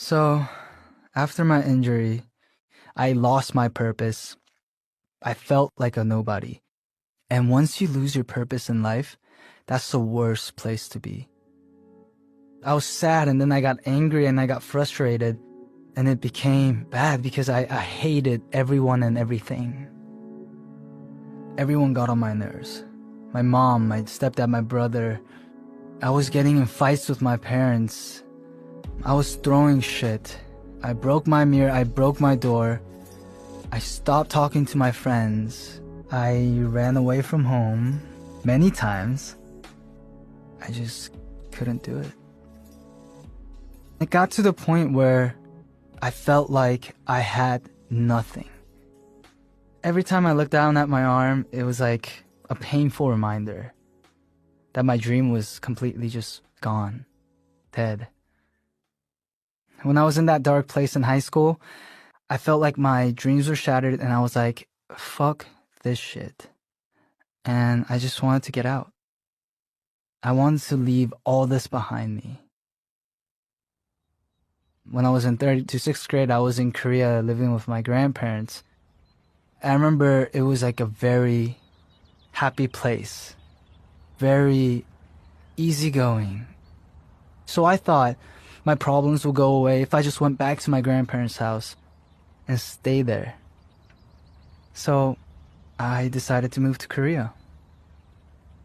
So, after my injury, I lost my purpose. I felt like a nobody. And once you lose your purpose in life, that's the worst place to be. I was sad, and then I got angry and I got frustrated, and it became bad because I hated everyone and everything. Everyone got on my nerves. My mom, my stepdad, my brother. I was getting in fights with my parents. I was throwing shit. I broke my mirror, I broke my door. I stopped talking to my friends. I ran away from home many times. I just couldn't do it. It got to the point where I felt like I had nothing. Every time I looked down at my arm, it was like a painful reminder that my dream was completely just gone, dead. When I was in that dark place in high school, I felt like my dreams were shattered, and I was like, fuck this shit. And I just wanted to get out. I wanted to leave all this behind me. When I was in 3rd to 6th grade, I was in Korea living with my grandparents. I remember it was like a very happy place, very easygoing. So I thought my problems would go away if I just went back to my grandparents' house and stay there. So I decided to move to Korea.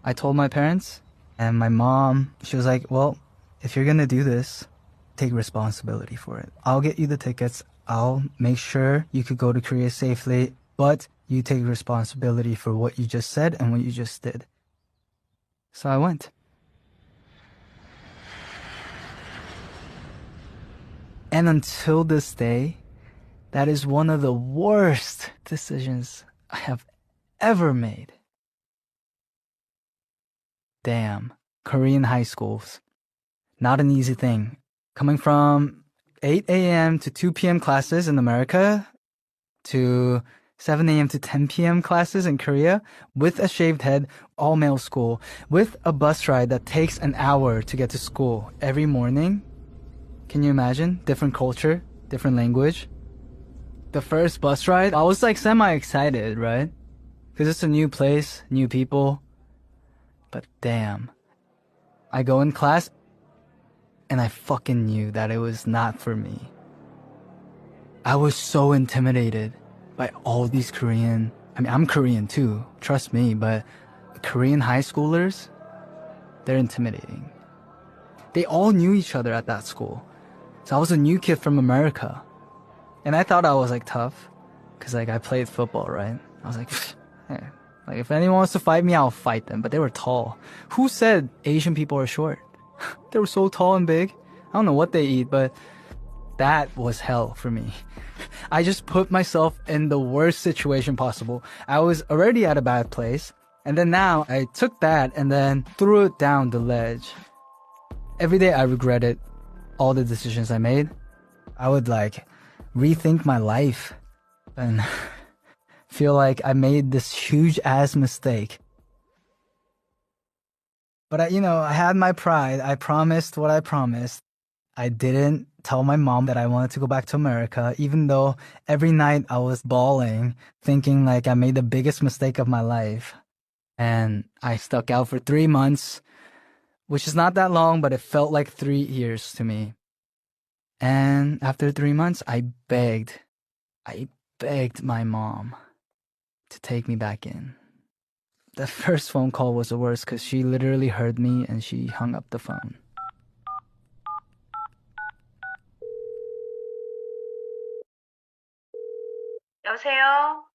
I told my parents, and my mom, she was like, well, if you're gonna do this, take responsibility for it. I'll get you the tickets. I'll make sure you could go to Korea safely, but you take responsibility for what you just said and what you just did. So I went. And until this day, that is one of the worst decisions I have ever made. Damn, Korean high schools. Not an easy thing. Coming from 8 a.m. to 2 p.m. classes in America to 7 a.m. to 10 p.m. classes in Korea with a shaved head, all male school, with a bus ride that takes an hour to get to school every morning. Can you imagine? Different culture, different language. The first bus ride, I was like semi-excited, right? Because it's a new place, new people. But damn. I go in class, and I fucking knew that it was not for me. I was so intimidated by all these Korean... I mean, I'm Korean too, trust me, but Korean high schoolers, they're intimidating. They all knew each other at that school. So I was a new kid from America. And I thought I was like tough, because like I played football, right? I was like, hey, like if anyone wants to fight me, I'll fight them. But they were tall. Who said Asian people are short? They were so tall and big. I don't know what they eat, but that was hell for me. I just put myself in the worst situation possible. I was already at a bad place, and then now I took that and then threw it down the ledge. Every day I regretted all the decisions I made. I would like rethink my life and feel like I made this huge ass mistake. But I had my pride. I promised what I promised. I didn't tell my mom that I wanted to go back to America, even though every night I was bawling, thinking like I made the biggest mistake of my life. And I stuck out for 3 months, which is not that long, but it felt like 3 years to me. And after 3 months, I begged my mom to take me back in. The first phone call was the worst because she literally heard me and she hung up the phone. 여보세요?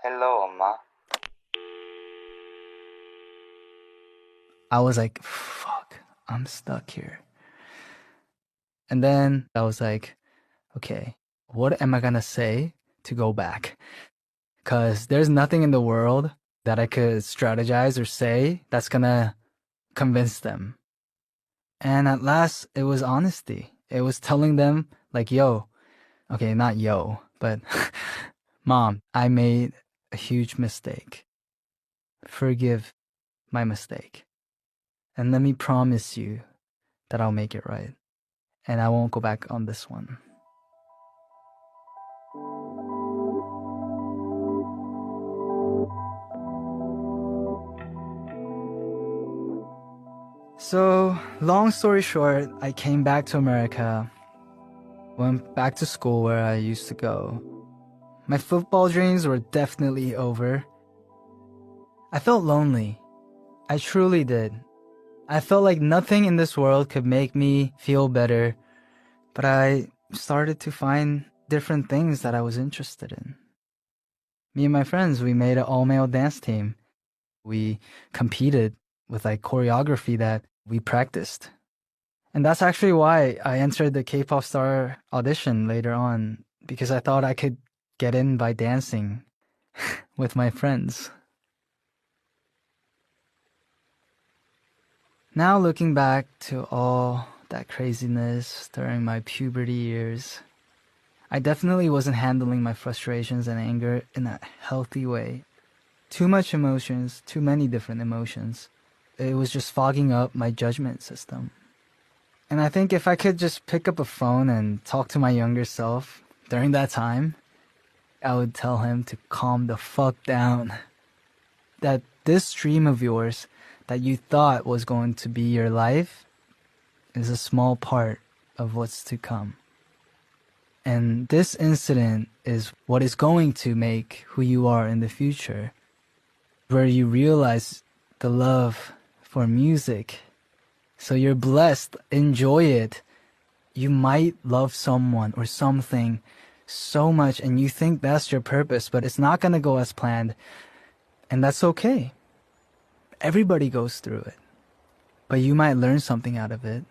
헬로, 엄마. I was like, fuck, I'm stuck here. And then I was like, okay, what am I gonna say to go back? Because there's nothing in the world that I could strategize or say that's gonna convince them. And at last, it was honesty. It was telling them, like, yo, okay, not yo, but Mom, I made a huge mistake. Forgive my mistake. And let me promise you that I'll make it right. and I won't go back on this one. So, long story short, I came back to America, went back to school where I used to go. My football dreams were definitely over. I felt lonely. I truly did. I felt like nothing in this world could make me feel better, but I started to find different things that I was interested in. Me and my friends, we made an all-male dance team. We competed with like choreography that we practiced. And that's actually why I entered the K-pop star audition later on, because I thought I could get in by dancing with my friends. Now looking back to all that craziness during my puberty years, I definitely wasn't handling my frustrations and anger in a healthy way. Too much emotions, too many different emotions. It was just fogging up my judgment system. And I think if I could just pick up a phone and talk to my younger self during that time, I would tell him to calm the fuck down. That this dream of yours that you thought was going to be your life is a small part of what's to come. And this incident is what is going to make who you are in the future, where you realize the love for music. So you're blessed, enjoy it. You might love someone or something so much and you think that's your purpose, but it's not going to go as planned. And that's okay. Everybody goes through it, but you might learn something out of it.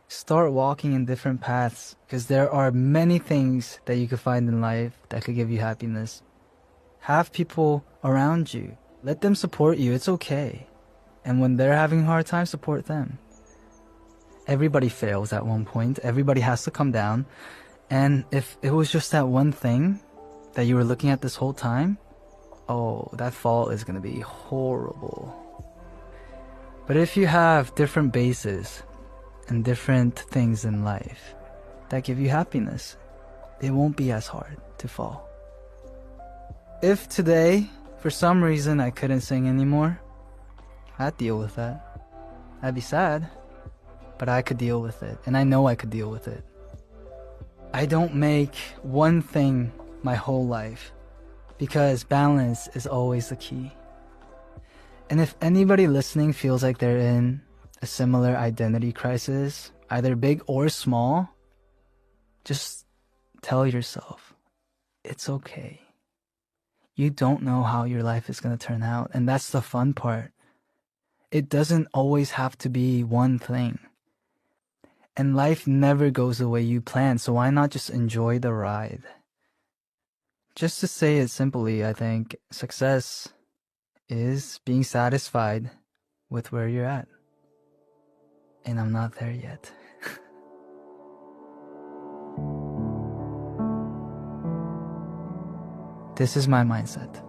Start walking in different paths, because there are many things that you could find in life that could give you happiness. Have people around you. Let them support you. It's okay. And when they're having a hard time, support them. Everybody fails at one point. Everybody has to come down. And if it was just that one thing that you were looking at this whole time, oh, that fall is going to be horrible. But if you have different bases and different things in life that give you happiness, it won't be as hard to fall. If today, for some reason, I couldn't sing anymore, I'd deal with that. I'd be sad, but I could deal with it, and I know I could deal with it. I don't make one thing my whole life, because balance is always the key. And if anybody listening feels like they're in a similar identity crisis, either big or small, just tell yourself, it's okay. You don't know how your life is going to turn out, and that's the fun part. It doesn't always have to be one thing. And life never goes the way you plan, so why not just enjoy the ride? Just to say it simply, I think success is being satisfied with where you're at. And I'm not there yet. This is my mindset.